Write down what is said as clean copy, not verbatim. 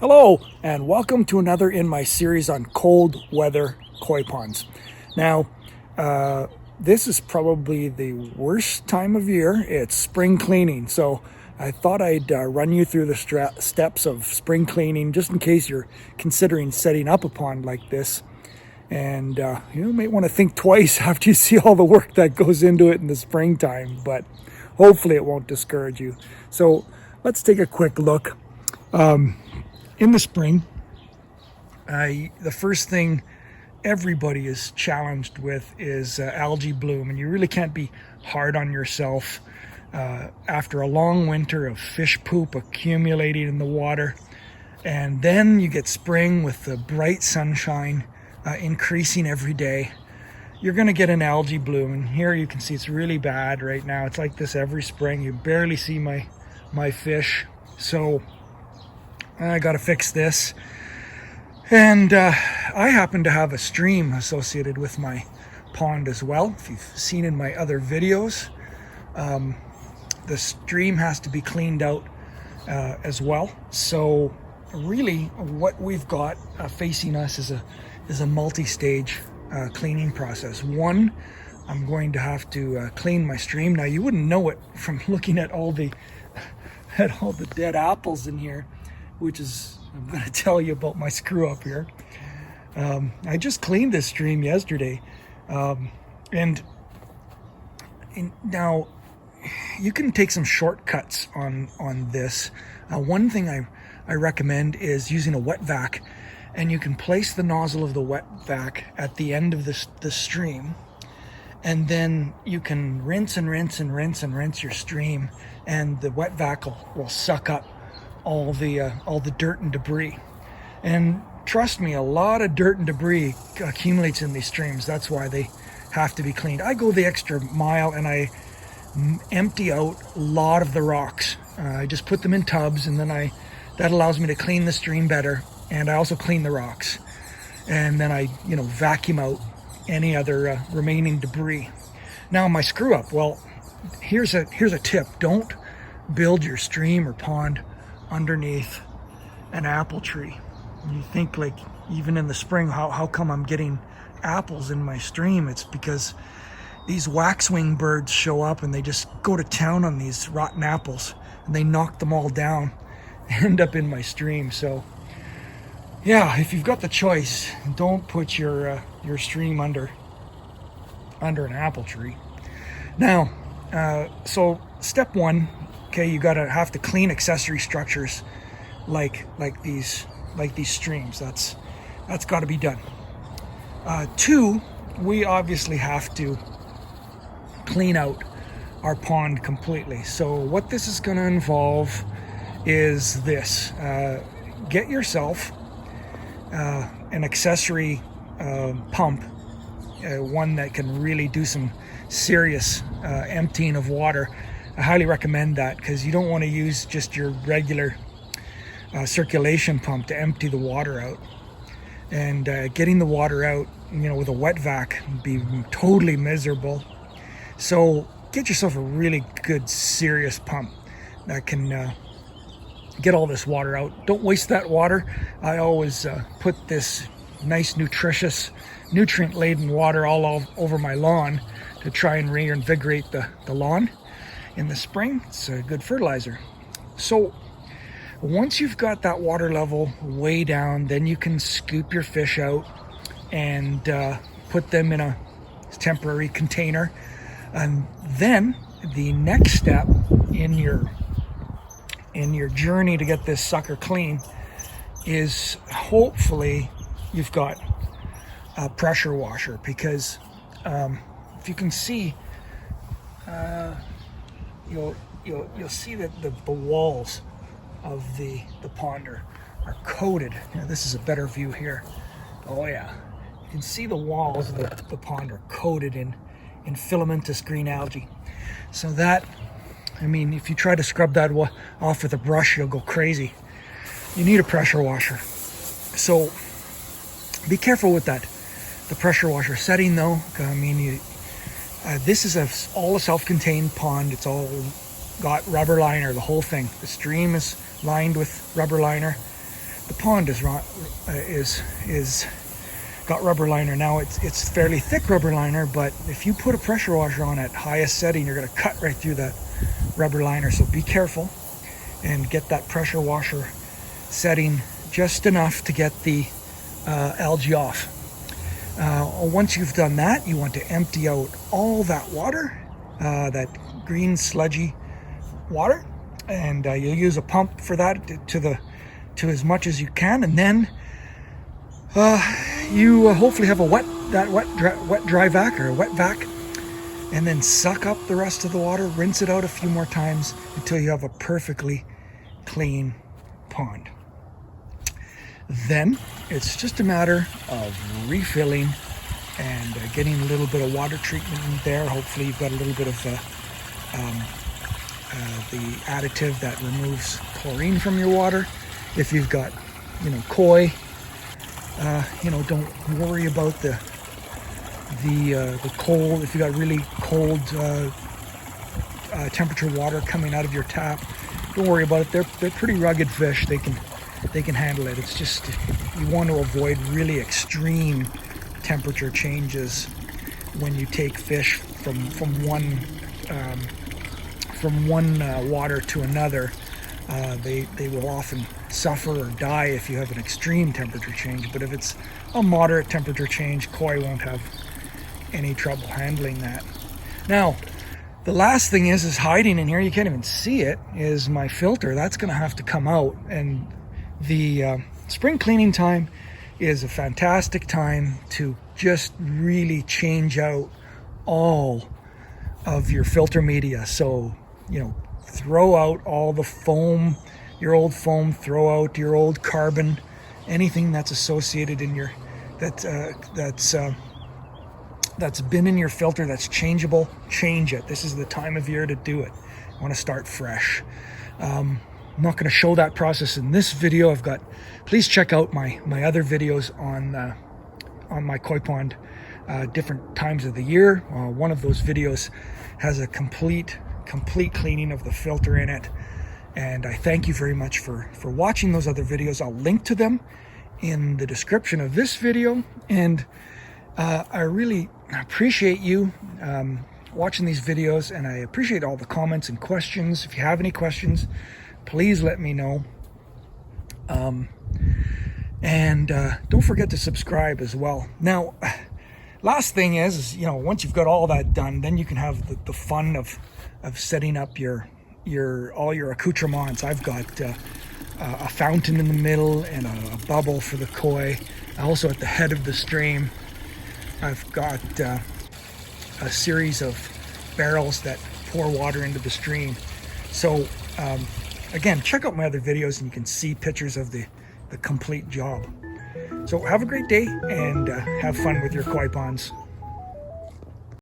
Hello, and welcome to another in my series on cold weather koi ponds. Now, this is probably the worst time of year. It's spring cleaning, so I thought I'd run you through the steps of spring cleaning just in case you're considering setting up a pond like this. And you might want to think twice after you see all the work that goes into it in the springtime, but hopefully it won't discourage you. So let's take a quick look. In the spring, the first thing everybody is challenged with is algae bloom, and you really can't be hard on yourself after a long winter of fish poop accumulating in the water, and then you get spring with the bright sunshine increasing every day. You're going to get an algae bloom, and here you can see it's really bad right now. It's like this every spring. You barely see my fish, so I got to fix this. And I happen to have a stream associated with my pond as well. If you've seen in my other videos, the stream has to be cleaned out as well. So really what we've got facing us is a multi-stage cleaning process. One, I'm going to have to clean my stream. Now you wouldn't know it from looking at all the dead apples in here, which is, I'm going to tell you about my screw up here. I just cleaned this stream yesterday. And now you can take some shortcuts on this. One thing I recommend is using a wet vac, and you can place the nozzle of the wet vac at the end of the stream, and then you can rinse and rinse and rinse and rinse your stream, and the wet vac will suck up all the dirt and debris. And trust me, a lot of dirt and debris accumulates in these streams. That's why they have to be cleaned. I go the extra mile and I empty out a lot of the rocks. I just put them in tubs, and then that allows me to clean the stream better. And I also clean the rocks, and then I vacuum out any other remaining debris. Now my screw up. Well, here's a tip. Don't build your stream or pond underneath an apple tree. You think, like, even in the spring, how come I'm getting apples in my stream? It's because these waxwing birds show up and they just go to town on these rotten apples, and they knock them all down, end up in my stream. So yeah, if you've got the choice, don't put your stream under an apple tree. Now, so step one, okay, you have to clean accessory structures like these streams. That's got to be done. Two, we obviously have to clean out our pond completely. So what this is going to involve is this: get yourself an accessory pump, one that can really do some serious emptying of water. I highly recommend that, because you don't want to use just your regular circulation pump to empty the water out. And getting the water out, with a wet vac would be totally miserable. So get yourself a really good, serious pump that can get all this water out. Don't waste that water. I always put this nice, nutritious, nutrient-laden water all over my lawn to try and reinvigorate the lawn in the spring. It's a good fertilizer. So once you've got that water level way down, then you can scoop your fish out and put them in a temporary container. And then the next step in your journey to get this sucker clean is, hopefully you've got a pressure washer, because if you can see, you'll see that the walls of the pond are coated. This is a better view here. Oh yeah, you can see the walls of the pond are coated in filamentous green algae. So that, if you try to scrub that off with a brush, you'll go crazy. You need a pressure washer. So be careful with that. The pressure washer setting, though, this is all a self-contained pond. It's all got rubber liner, the whole thing. The stream is lined with rubber liner. the pond is got rubber liner. Now it's fairly thick rubber liner, but if you put a pressure washer on at highest setting, you're going to cut right through that rubber liner. So be careful and get that pressure washer setting just enough to get the algae off. Once you've done that, you want to empty out all that water, that green sludgy water, and you'll use a pump for that to as much as you can, and then you hopefully have a wet dry vac or a wet vac, and then suck up the rest of the water, rinse it out a few more times until you have a perfectly clean pond. Then it's just a matter of refilling and getting a little bit of water treatment in there. Hopefully you've got a little bit of the additive that removes chlorine from your water. If you've got, koi, don't worry about the cold. If you've got really cold temperature water coming out of your tap, don't worry about it. They're pretty rugged fish. They can handle it. It's just you want to avoid really extreme temperature changes when you take fish from one water to another. They will often suffer or die if you have an extreme temperature change. But if it's a moderate temperature change, koi won't have any trouble handling that. Now, the last thing is hiding in here. You can't even see it. Is my filter. That's going to have to come out. And the spring cleaning time is a fantastic time to just really change out all of your filter media. So, throw out all the foam, your old foam, throw out your old carbon, anything that's associated in your, that's been in your filter that's changeable, change it. This is the time of year to do it. I want to start fresh. I'm not going to show that process in this video. Please check out my other videos on my koi pond, different times of the year. One of those videos has a complete cleaning of the filter in it, and I thank you very much for watching those other videos. I'll link to them in the description of this video, and I really appreciate you watching these videos, and I appreciate all the comments and questions. If you have any questions, please let me know. And don't forget to subscribe as well. Now, last thing is once you've got all that done, then you can have the fun of setting up all your accoutrements. I've got a fountain in the middle and a bubble for the koi. Also at the head of the stream, I've got a series of barrels that pour water into the stream. So again, check out my other videos and you can see pictures of the complete job. So have a great day and have fun with your koi ponds.